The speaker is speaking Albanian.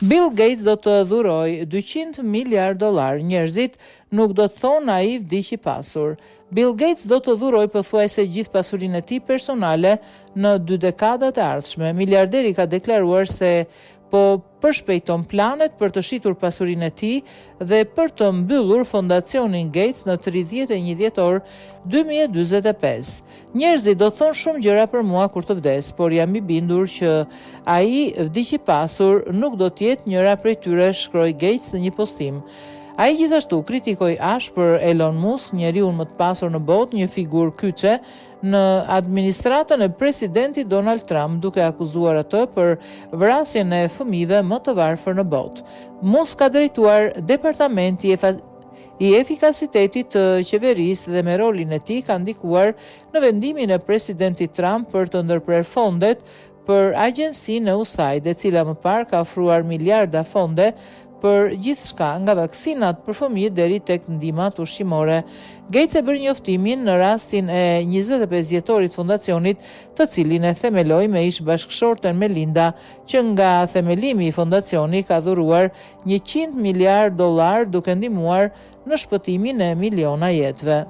Bill Gates do të dhuroj $200 miliard. Njerëzit nuk do të thonë ai vdiq i pasur. Bill Gates do të dhuroj pothuajse gjithë pasurinë e tij personale në 2 dekadat e ardhshme. Miliarderi ka deklaruar se po përshpejton planet për të shitur pasurinë e tij dhe për të mbyllur fondacionin Gates në 31 dhjetor 2045. Njerëzit do thonë shumë gjëra për mua kur të vdes, por jam i bindur që ai vdiq i pasur nuk do të jetë njëra prej tyre, shkroi Gates në një postim. Ai gjithashtu kritikoi ashpër Elon Musk, njeriu më të pasur në botë, një figurë kyçe në administratën e presidentit Donald Trump, duke akuzuar atë për vrasjen e fëmijëve më të varfër në botë. Musk ka drejtuar departamenti i efikasitetit të qeverisë dhe me rolin e tij ka ndikuar në vendimin e presidentit Trump për të ndërprer fondet për agjencinë e USAID, e cila më parë ka ofruar miliarda fonde për gjithçka, nga vaksinat për fëmijë deri tek ndihmat ushqimore. Gates e bëri njoftimin në rastin e 25 dhjetorit fondacionit, të cilin e themeloi me ish bashkëshorten Melinda, që nga themelimi i fondacioni ka dhuruar $100 miliard duke ndihmuar në shpëtimin e miliona jetëve.